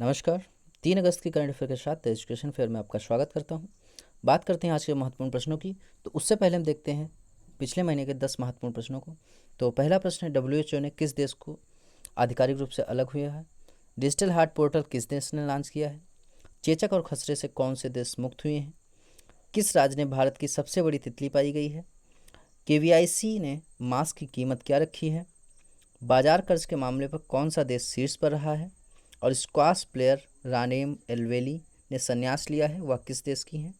नमस्कार। 3 अगस्त की current affair के साथ एजुकेशन फेयर में आपका स्वागत करता हूं। बात करते हैं आज के महत्वपूर्ण प्रश्नों की। तो उससे पहले हम देखते हैं पिछले महीने के 10 महत्वपूर्ण प्रश्नों को। तो पहला प्रश्न है, WHO ने किस देश को आधिकारिक रूप से अलग हुआ है? डिजिटल हार्ट पोर्टल किस देश ने लॉन्च किया है? चेचक और खसरे से कौन से देश मुक्त हुए हैं? किस राज्य ने भारत की सबसे बड़ी तितली पाई गई है? KVIC ने मास्क की कीमत क्या रखी है? बाजार कर्ज के मामले पर कौन सा देश शीर्ष पर रहा है? और स्क्वाश प्लेयर रानेम एलवेली ने संन्यास लिया है, वह किस देश की हैं?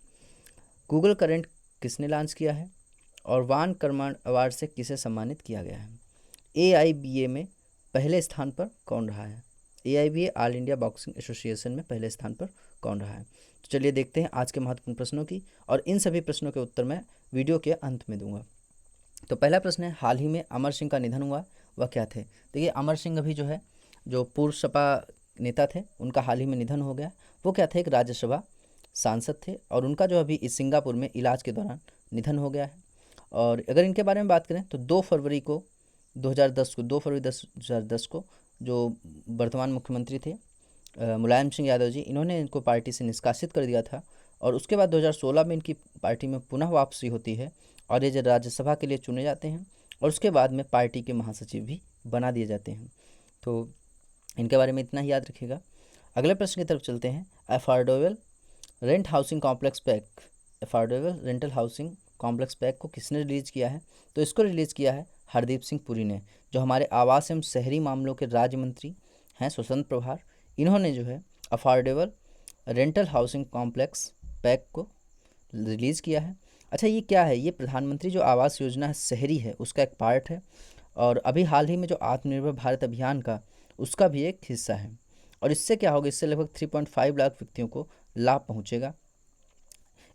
गूगल करंट किसने लॉन्च किया है? और वान कर्मण अवार्ड से किसे सम्मानित किया गया है? AIBA में पहले स्थान पर कौन रहा है? AIBA all India boxing association में पहले स्थान पर कौन रहा है? तो चलिए देखते हैं आज के महत्वपूर्ण प्रश्नों की, और इन सभी प्रश्नों के उत्तर मैं वीडियो के अंत में दूंगा। तो पहला प्रश्न है, हाल ही में अमर सिंह का निधन हुआ, वह क्या थे? देखिए, अमर सिंह अभी जो पूर्व सपा नेता थे, उनका हाल ही में निधन हो गया। वो क्या थे? एक राज्यसभा सांसद थे, और उनका जो अभी इस सिंगापुर में इलाज के दौरान निधन हो गया है। और अगर इनके बारे में बात करें तो 2 फरवरी 2010 को जो वर्तमान मुख्यमंत्री थे मुलायम सिंह यादव जी, इन्होंने इनको पार्टी से निष्कासित कर दिया था। और उसके बाद 2016 में इनकी पार्टी में पुनः वापसी होती है, और ये जो राज्यसभा के लिए चुने जाते हैं, और उसके बाद में पार्टी के महासचिव भी बना दिए जाते हैं। तो इनके बारे में इतना ही याद रखिएगा। अगले प्रश्न की तरफ चलते हैं। Affordable rent housing complex pack affordable rental housing complex pack को किसने रिलीज़ किया है? तो इसको रिलीज़ किया है हरदीप सिंह पुरी ने, जो हमारे आवास एवं शहरी मामलों के राज्य मंत्री हैं, स्वतंत्र प्रभार। इन्होंने जो है affordable rental housing complex pack को रिलीज़ किया है। अच्छा, ये क्या है? ये प्रधानमंत्री जो आवास योजना है शहरी है, उसका एक पार्ट है, और अभी हाल ही में जो आत्मनिर्भर भारत अभियान का, उसका भी एक हिस्सा है। और इससे क्या होगा? इससे लगभग 3.5 लाख व्यक्तियों को लाभ पहुंचेगा।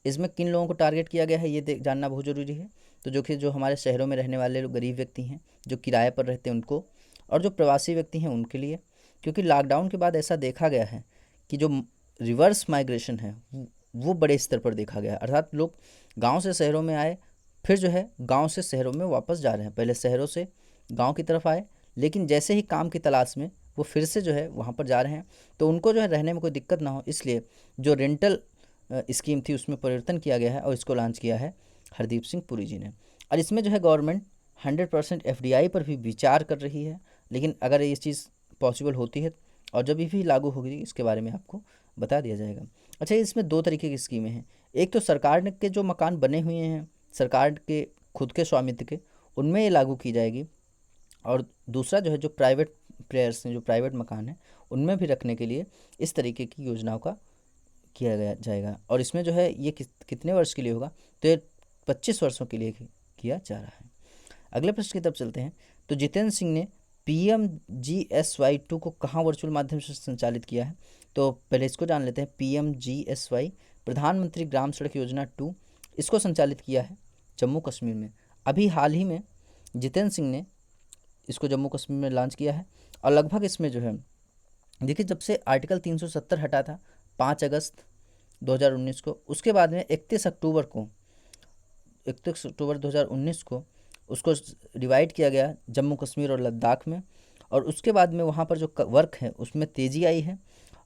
इसमें किन लोगों को टारगेट किया गया है, ये जानना बहुत ज़रूरी है। तो जो हमारे शहरों में रहने वाले गरीब व्यक्ति हैं, जो किराए पर रहते हैं उनको, और जो प्रवासी व्यक्ति हैं उनके लिए। क्योंकि लॉकडाउन के बाद ऐसा देखा गया है कि जो रिवर्स माइग्रेशन है वो बड़े स्तर पर देखा गया है। अर्थात लोग गांव से शहरों में आए, फिर जो है गांव से शहरों में वापस जा रहे हैं। पहले शहरों से गांव की तरफ आए, लेकिन जैसे ही काम की तलाश में वो फिर से जो है वहाँ पर जा रहे हैं। तो उनको जो है रहने में कोई दिक्कत ना हो, इसलिए जो रेंटल स्कीम थी उसमें परिवर्तन किया गया है, और इसको लॉन्च किया है हरदीप सिंह पुरी जी ने। और इसमें जो है गवर्नमेंट 100% FDI पर भी विचार कर रही है, लेकिन अगर ये चीज़ पॉसिबल होती है और जब ये भी लागू होगी, इसके बारे में आपको बता दिया जाएगा। अच्छा, इसमें 2 तरीके की स्कीमें हैं। एक तो सरकार के जो मकान बने हुए हैं, सरकार के खुद के स्वामित्व के, उनमें ये लागू की जाएगी। और दूसरा जो है, जो प्राइवेट प्लेयर्स हैं, जो प्राइवेट मकान हैं, उनमें भी रखने के लिए इस तरीके की योजनाओं का किया गया जाएगा। और इसमें जो है ये कितने वर्ष के लिए होगा? तो ये 25 वर्षों के लिए किया जा रहा है। अगले प्रश्न की तरफ चलते हैं। तो जितेंद्र सिंह ने PMGSY 2 को कहाँ वर्चुअल माध्यम से संचालित किया है? तो पहले इसको जान लेते हैं। PMGSY प्रधानमंत्री ग्राम सड़क योजना 2, इसको संचालित किया है जम्मू कश्मीर में। अभी हाल ही में जितेंद्र सिंह ने इसको जम्मू कश्मीर में लॉन्च किया है। और लगभग इसमें जो है, देखिए, जब से आर्टिकल 370 हटा था 5 अगस्त 2019 को, उसके बाद में 31 अक्टूबर 2019 को उसको डिवाइड किया गया जम्मू कश्मीर और लद्दाख में। और उसके बाद में वहाँ पर जो वर्क है उसमें तेज़ी आई है।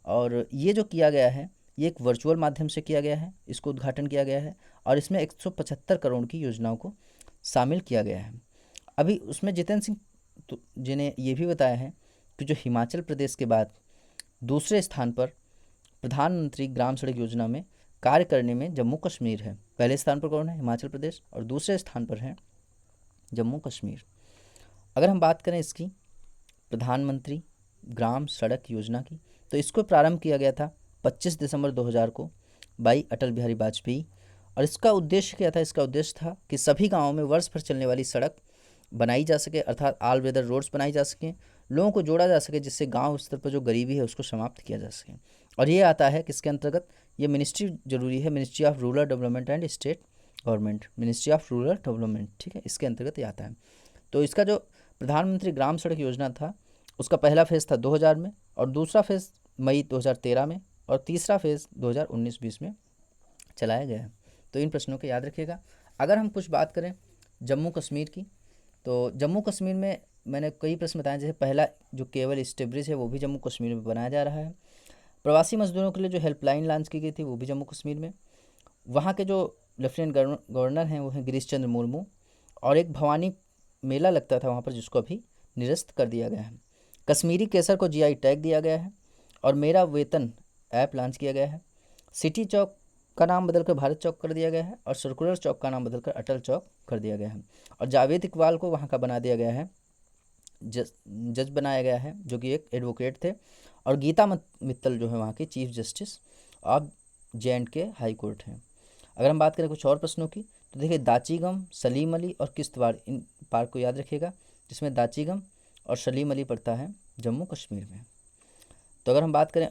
और ये जो किया गया है, ये एक वर्चुअल माध्यम से किया गया है, इसको उद्घाटन किया गया है। और इसमें 175 करोड़ की योजनाओं को शामिल किया गया है। अभी उसमें जितेंद्र सिंह जी ने ये भी बताया है कि जो हिमाचल प्रदेश के बाद दूसरे स्थान पर प्रधानमंत्री ग्राम सड़क योजना में कार्य करने में जम्मू कश्मीर है। पहले स्थान पर कौन है? हिमाचल प्रदेश, और दूसरे स्थान पर है जम्मू कश्मीर। अगर हम बात करें इसकी प्रधानमंत्री ग्राम सड़क योजना की, तो इसको प्रारंभ किया गया था 25 दिसंबर 2000 को बाई अटल बिहारी वाजपेयी। और इसका उद्देश्य क्या था? इसका उद्देश्य था कि सभी गाँवों में वर्ष भर चलने वाली सड़क बनाई जा सके, अर्थात ऑल वेदर रोड्स बनाई जा सकें, लोगों को जोड़ा जा सके, जिससे गांव स्तर पर जो गरीबी है उसको समाप्त किया जा सके। और ये आता है किसके अंतर्गत? ये मिनिस्ट्री जरूरी है, ministry of rural development and state government, ministry of rural development, ठीक है, इसके अंतर्गत ये आता है। तो इसका जो प्रधानमंत्री ग्राम सड़क योजना था, उसका पहला फेज़ था 2000 में, और दूसरा फेज़ मई 2013 में, और तीसरा फेज़ 2019-20 में चलाया गया है। तो इन प्रश्नों को याद रखिएगा। अगर हम कुछ बात करें जम्मू कश्मीर की, तो जम्मू कश्मीर में मैंने कई प्रश्न बताए। जैसे पहला जो केवल स्टेब्रिज है वो भी जम्मू कश्मीर में बनाया जा रहा है। प्रवासी मजदूरों के लिए जो हेल्पलाइन लॉन्च की गई थी वो भी जम्मू कश्मीर में। वहाँ के जो लेफ्टिनेंट गवर्नर हैं वो हैं गिरीश चंद्र मुर्मू। और एक भवानी मेला लगता था वहाँ पर, जिसको अभी निरस्त कर दिया गया है। कश्मीरी केसर को जीआई टैग दिया गया है। और मेरा वेतन ऐप लॉन्च किया गया है। सिटी चौक का नाम बदलकर भारत चौक कर दिया गया है। और सर्कुलर चौक का नाम बदलकर अटल चौक कर दिया गया है। और जावेद इकबाल को वहाँ का बना दिया गया है, जज बनाया गया है, जो कि एक एडवोकेट थे। और गीता मित्तल जो है वहाँ की chief justice of J&K high court हैं। अगर हम बात करें कुछ और प्रश्नों की, तो देखिए दाचीगम, सलीम अली और किश्तवाड़, इन पार्क को याद रखिएगा, जिसमें दाचीगम और सलीम अली पड़ता है जम्मू कश्मीर में। तो अगर हम बात करें,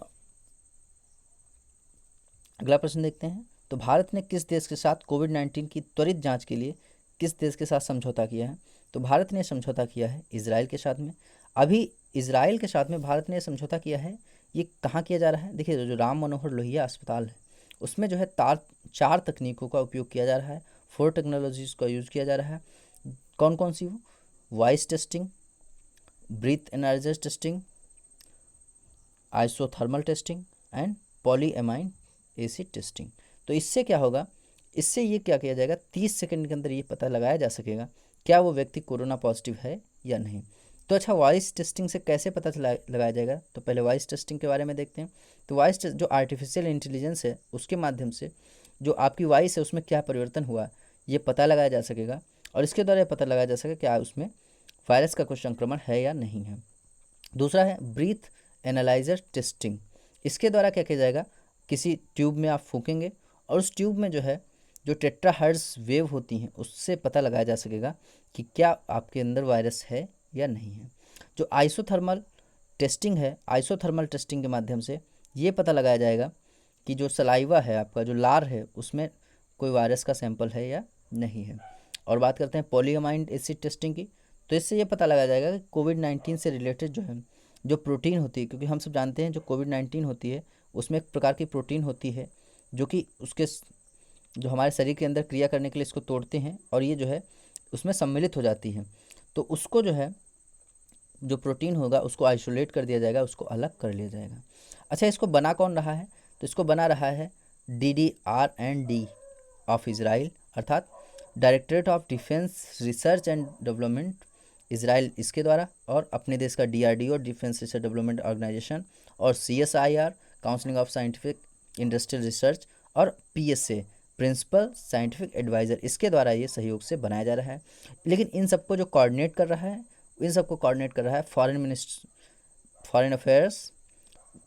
अगला प्रश्न देखते हैं। तो भारत ने किस देश के साथ कोविड-19 की त्वरित जांच के लिए किस देश के साथ समझौता किया है? तो भारत ने समझौता किया है इजराइल के साथ में। अभी इजराइल के साथ में भारत ने समझौता किया है, ये कहाँ किया जा रहा है? देखिए, जो राम मनोहर लोहिया अस्पताल है उसमें जो है 4 तकनीकों का उपयोग किया जा रहा है, 4 टेक्नोलॉजीज़ का यूज़ किया जा रहा है। कौन कौन सी? वो voice testing, breathe analysis testing, isothermal testing and पॉलीएमाइन acid testing. तो इससे क्या होगा, इससे ये क्या किया जाएगा, 30 सेकंड के अंदर ये पता लगाया जा सकेगा क्या वो व्यक्ति कोरोना पॉजिटिव है या नहीं। तो अच्छा, वॉइस टेस्टिंग से कैसे पता लगाया जाएगा? तो पहले वॉइस टेस्टिंग के बारे में देखते हैं। तो वॉइस टेस्ट जो आर्टिफिशियल इंटेलिजेंस है उसके माध्यम से जो आपकी वॉइस है उसमें क्या परिवर्तन हुआ ये पता लगाया जा सकेगा। और इसके द्वारा पता लगाया जा सकेगा क्या उसमें वायरस का कुछ संक्रमण है या नहीं है। दूसरा है ब्रीथ एनालाइजर टेस्टिंग। इसके द्वारा क्या किया जाएगा, किसी ट्यूब में आप फूकेंगे और उस ट्यूब में जो है जो टेट्राहर्ट्ज वेव होती हैं उससे पता लगाया जा सकेगा कि क्या आपके अंदर वायरस है या नहीं है। जो आइसोथर्मल टेस्टिंग है, आइसोथर्मल टेस्टिंग के माध्यम से ये पता लगाया जाएगा कि जो सलाइवा है आपका, जो लार है, उसमें कोई वायरस का सैंपल है या नहीं है। और बात करते हैं पॉलीअमाइड एसिड टेस्टिंग की, तो इससे ये पता लगाया जाएगा कि कोविड-19 से रिलेटेड जो है जो प्रोटीन होती है, क्योंकि हम सब जानते हैं जो कोविड-19 होती है उसमें एक प्रकार की प्रोटीन होती है जो कि उसके जो हमारे शरीर के अंदर क्रिया करने के लिए इसको तोड़ते हैं और ये जो है उसमें सम्मिलित हो जाती है। तो उसको जो है जो प्रोटीन होगा उसको आइसोलेट कर दिया जाएगा, उसको अलग कर लिया जाएगा। अच्छा, इसको बना कौन रहा है? तो इसको बना रहा है DDR&D ऑफ इज़राइल, अर्थात directorate of defence research and development Israel, इसके द्वारा। और अपने देश का DRDO defence research development organisation, और CSIR counselling of scientific industrial research, और PSA प्रिंसिपल साइंटिफिक एडवाइज़र, इसके द्वारा ये सहयोग से बनाया जा रहा है। लेकिन इन सबको जो कोऑर्डिनेट कर रहा है, इन सबको कोऑर्डिनेट कर रहा है फॉरेन अफेयर्स,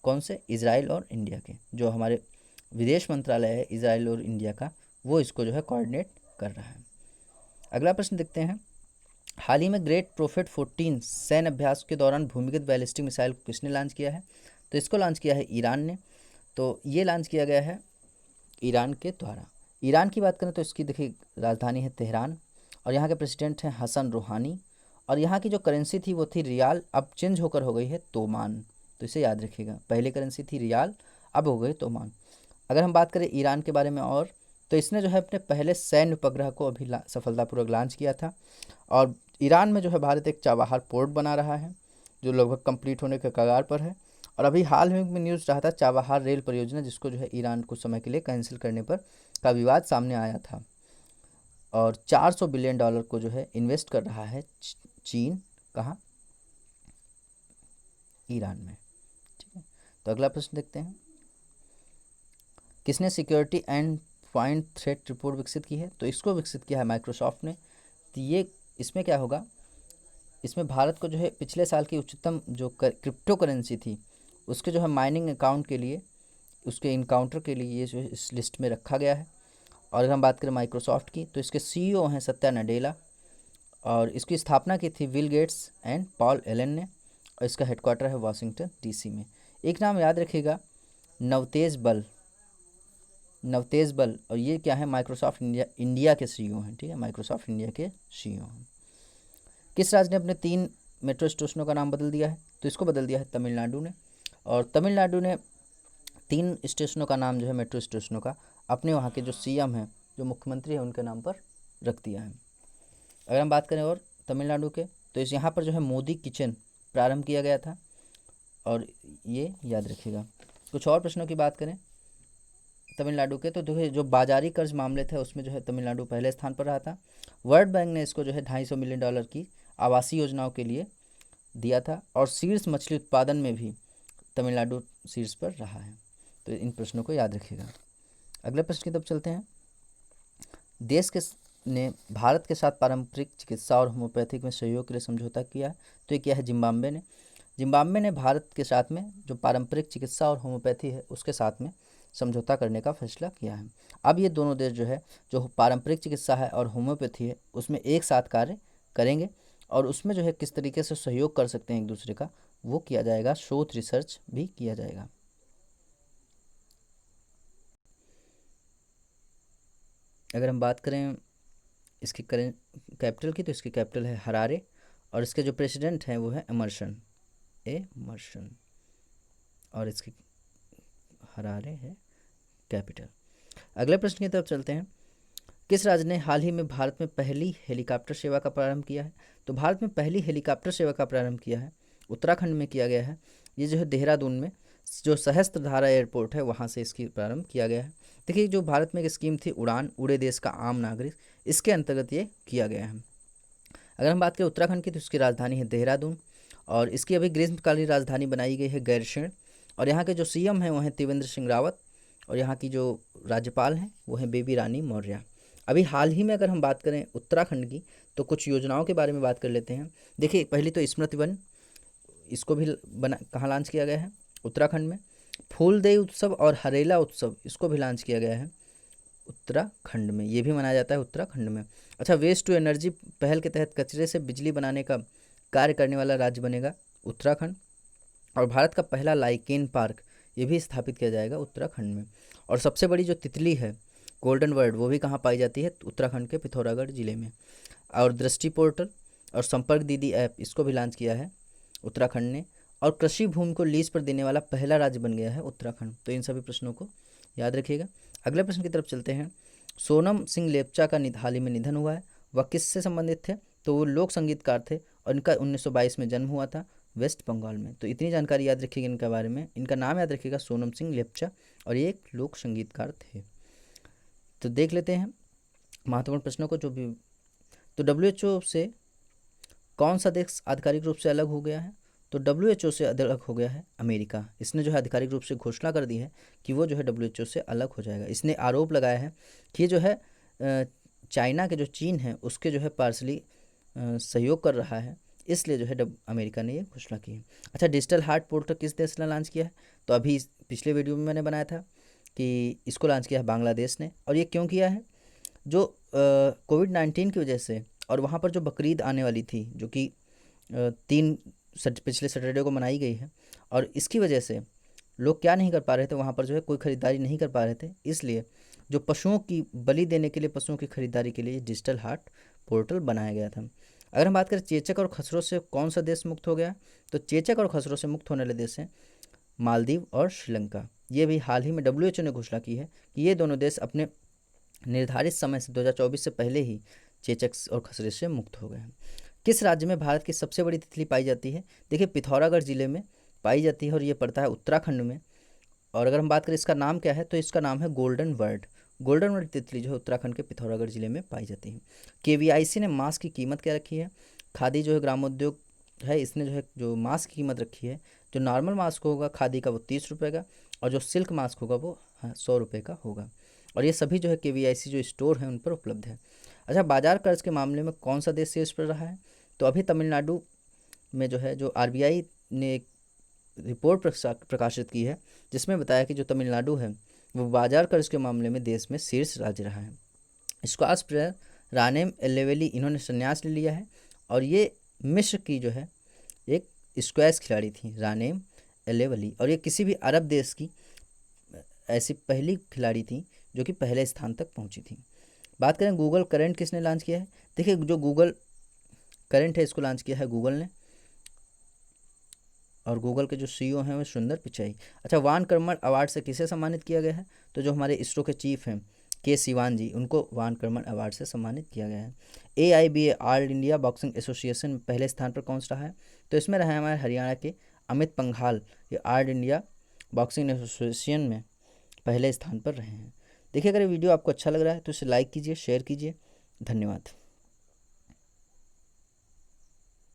कौन से? इजराइल और इंडिया के, जो हमारे विदेश मंत्रालय है इजराइल और इंडिया का, वो इसको जो है कोऑर्डिनेट कर रहा है। अगला प्रश्न देखते हैं। हाल ही में ग्रेट प्रोफेट 14 सैन्य अभ्यास के दौरान भूमिगत बैलिस्टिक मिसाइल को किसने लॉन्च किया है? तो इसको लॉन्च किया है ईरान ने। तो ये लॉन्च किया गया है ईरान के द्वारा। ईरान की बात करें तो इसकी देखिए राजधानी है तेहरान, और यहाँ के प्रेसिडेंट हैं हसन रूहानी। और यहाँ की जो करेंसी थी वो थी रियाल, अब चेंज होकर हो गई है तोमान। तो इसे याद रखिएगा, पहले करेंसी थी रियाल, अब हो गई तोमान। अगर हम बात करें ईरान के बारे में और, तो इसने जो है अपने पहले सैन्य उपग्रह को अभी सफलतापूर्वक लॉन्च किया था। और ईरान में जो है भारत एक चाबहार पोर्ट बना रहा है जो लगभग कंप्लीट होने के कगार पर है। और अभी हाल में न्यूज़ रहा था चाबहार रेल परियोजना, जिसको जो है ईरान कुछ समय के लिए कैंसिल करने पर का विवाद सामने आया था। और $400 बिलियन को जो है इन्वेस्ट कर रहा है चीन, कहाँ? ईरान में। ठीक है, तो अगला प्रश्न देखते हैं। किसने security and point threat report विकसित की है? तो इसको विकसित किया है माइक्रोसॉफ्ट ने। तो ये इसमें क्या होगा, इसमें भारत को जो है पिछले साल की उच्चतम जो क्रिप्टो करेंसी थी उसके जो है माइनिंग अकाउंट के लिए, उसके इनकाउंटर के लिए ये जो है इस लिस्ट में रखा गया है। और अगर हम बात करें माइक्रोसॉफ्ट की, तो इसके CEO हैं सत्या नडेला, और इसकी स्थापना की थी Bill Gates and Paul Allen ने, और इसका हेडक्वार्टर है वाशिंगटन DC में। एक नाम याद रखिएगा, नवतेज बल, और ये क्या है? माइक्रोसॉफ्ट इंडिया के CEO हैं। ठीक है, माइक्रोसॉफ्ट इंडिया के CEO हैं। किस राज्य ने अपने 3 मेट्रो स्टेशनों का नाम बदल दिया है? तो इसको बदल दिया है तमिलनाडु ने। और तमिलनाडु ने 3 स्टेशनों का नाम जो है मेट्रो स्टेशनों का अपने वहाँ के जो CM हैं, जो मुख्यमंत्री हैं, उनके नाम पर रख दिया है। अगर हम बात करें और तमिलनाडु के, तो इस यहाँ पर जो है मोदी किचन प्रारंभ किया गया था, और ये याद रखिएगा। कुछ और प्रश्नों की बात करें तमिलनाडु के, तो देखिए जो बाजारी कर्ज मामले थे उसमें जो है तमिलनाडु पहले स्थान पर रहा था। वर्ल्ड बैंक ने इसको जो है $250 मिलियन की आवासीय योजनाओं के लिए दिया था, और शीर्ष मछली उत्पादन में भी तमिलनाडु शीर्ष पर रहा है। तो इन प्रश्नों को याद रखिएगा। अगले प्रश्न की तरफ चलते हैं। देश के ने भारत के साथ पारंपरिक चिकित्सा और होम्योपैथिक में सहयोग के लिए समझौता किया है। तो ये किया है जिम्बाब्वे ने। जिम्बाब्वे ने भारत के साथ में जो पारंपरिक चिकित्सा और होम्योपैथी है उसके साथ में समझौता करने का फैसला किया है। अब ये दोनों देश जो है, जो पारंपरिक चिकित्सा है और होम्योपैथी है, उसमें एक साथ कार्य करेंगे, और उसमें जो है किस तरीके से सहयोग कर सकते हैं एक दूसरे का, वो किया जाएगा। शोध रिसर्च भी किया जाएगा। अगर हम बात करें इसकी करें कैपिटल की, तो इसकी कैपिटल है हरारे, और इसके जो प्रेसिडेंट हैं वो है एमर्सन, और इसकी हरारे है कैपिटल। अगले प्रश्न की तरफ चलते हैं। किस राज्य ने हाल ही में भारत में पहली हेलीकॉप्टर सेवा का प्रारंभ किया है? तो भारत में पहली हेलीकॉप्टर सेवा का प्रारंभ किया है उत्तराखंड में किया गया है। ये जो है देहरादून में जो सहस्त्रधारा एयरपोर्ट है वहाँ से इसकी प्रारंभ किया गया है। देखिए जो भारत में एक स्कीम थी उड़ान, उड़े देश का आम नागरिक, इसके अंतर्गत ये किया गया है। अगर हम बात करें उत्तराखंड की, तो इसकी राजधानी है देहरादून, और इसकी अभी ग्रीष्मकालीन राजधानी बनाई गई है गैरसैंण, और यहाँ के जो सीएम हैं वो हैं त्रिवेंद्र सिंह रावत, और यहाँ की जो राज्यपाल हैं वो हैं बेबी रानी मौर्य। अभी हाल ही में अगर हम बात करें उत्तराखंड की, तो कुछ योजनाओं के बारे में बात कर लेते हैं। देखिए पहली तो स्मृति वन, इसको भी कहाँ लॉन्च किया गया है? उत्तराखंड में। फूलदेई उत्सव और हरेला उत्सव, इसको भी लॉन्च किया गया है उत्तराखंड में, ये भी मनाया जाता है उत्तराखंड में। अच्छा, वेस्ट टू एनर्जी पहल के तहत कचरे से बिजली बनाने का कार्य करने वाला राज्य बनेगा उत्तराखंड, और भारत का पहला लाइकेन पार्क ये भी स्थापित किया जाएगा उत्तराखंड में। और सबसे बड़ी जो तितली है गोल्डन वर्ड, वो भी कहाँ पाई जाती है? उत्तराखंड के पिथौरागढ़ जिले में। और दृष्टि पोर्टल और संपर्क दीदी ऐप, इसको भी लॉन्च किया है उत्तराखंड ने। और कृषि भूमि को लीज पर देने वाला पहला राज्य बन गया है उत्तराखंड। तो इन सभी प्रश्नों को याद रखिएगा। अगले प्रश्न की तरफ चलते हैं। सोनम सिंह लेपचा का हाल ही में निधन हुआ है। वह किससे संबंधित थे? तो वो लोक संगीतकार थे, और इनका 1922 में जन्म हुआ था वेस्ट बंगाल में। तो इतनी जानकारी याद रखिएगा इनके बारे में। इनका नाम याद रखिएगा सोनम सिंह लेपचा, और ये एक लोक संगीतकार थे। तो देख लेते हैं महत्वपूर्ण प्रश्नों को जो भी। तो WHO से कौन सा देश आधिकारिक रूप से अलग हो गया है? तो WHO से अलग हो गया है अमेरिका। इसने जो है आधिकारिक रूप से घोषणा कर दी है कि वो जो है WHO से अलग हो जाएगा। इसने आरोप लगाया है कि ये जो है चाइना के जो चीन है उसके जो है पार्सली सहयोग कर रहा है, इसलिए जो है अमेरिका ने ये घोषणा की है। अच्छा, डिजिटल हार्ट पोर्टल किस देश ने लॉन्च किया है? तो अभी पिछले वीडियो में मैंने बनाया था कि इसको लॉन्च किया है बांग्लादेश ने। और ये क्यों किया है? जो कोविड-19 की वजह से, और वहाँ पर जो बकरीद आने वाली थी जो कि पिछले सैटरडे को मनाई गई है, और इसकी वजह से लोग क्या नहीं कर पा रहे थे, वहाँ पर जो है कोई ख़रीदारी नहीं कर पा रहे थे, इसलिए जो पशुओं की बलि देने के लिए, पशुओं की खरीदारी के लिए डिजिटल हार्ट पोर्टल बनाया गया था। अगर हम बात करें चेचक और खसरों से कौन सा देश मुक्त हो गया, तो चेचक और खसरों से मुक्त होने वाले देश हैं मालदीव और श्रीलंका। ये भी हाल ही में WHO ने घोषणा की है कि ये दोनों देश अपने निर्धारित समय से 2024 से पहले ही चेचक और खसरे से मुक्त हो गए हैं। किस राज्य में भारत की सबसे बड़ी तितली पाई जाती है? देखिए पिथौरागढ़ जिले में पाई जाती है, और ये पड़ता है उत्तराखंड में। और अगर हम बात करें इसका नाम क्या है, तो इसका नाम है गोल्डन वर्ड। गोल्डन वर्ड तितली जो है उत्तराखंड के पिथौरागढ़ जिले में पाई जाती है। KVIC ने मास्क की कीमत क्या रखी है? खादी जो है ग्रामोद्योग है, इसने जो है जो मास्क की कीमत रखी है, जो नॉर्मल मास्क होगा खादी का वो 30 रुपये का, और जो सिल्क मास्क होगा वो 100 रुपये का होगा। और ये सभी जो है KVIC जो स्टोर हैं उन पर उपलब्ध है। अच्छा, बाजार कर्ज के मामले में कौन सा देश शीर्ष पर रहा है? तो अभी तमिलनाडु में जो है जो RBI ने एक रिपोर्ट प्रकाशित की है, जिसमें बताया कि जो तमिलनाडु है वो बाजार कर्ज के मामले में देश में शीर्ष राज्य रहा है। स्क्वाश प्लेयर रानेम एलेवेली, इन्होंने संन्यास ले लिया है, और ये मिस्र की जो है एक स्क्वैश खिलाड़ी थी रानेम एलेवेली, और ये किसी भी अरब देश की ऐसी पहली खिलाड़ी थी जो कि पहले स्थान तक पहुंची थी। बात करें गूगल करंट किसने लॉन्च किया है? देखिए जो गूगल करंट है इसको लॉन्च किया है गूगल ने, और गूगल के जो CEO हैं वो सुंदर पिचाई। अच्छा, वान कर्मण अवार्ड से किसे सम्मानित किया गया है? तो जो हमारे इसरो के चीफ हैं के सिवान जी, उनको वान कर्मण अवार्ड से सम्मानित किया गया है। AIBA all India boxing association में पहले स्थान पर कौन सा रहा है? तो इसमें रहा है हमारे हरियाणा के अमित पंघाल, ये ऑल इंडिया बॉक्सिंग एसोसिएशन में पहले स्थान पर रहे हैं। देखिए, अगर ये वीडियो आपको अच्छा लग रहा है तो इसे लाइक कीजिए, शेयर कीजिए। धन्यवाद।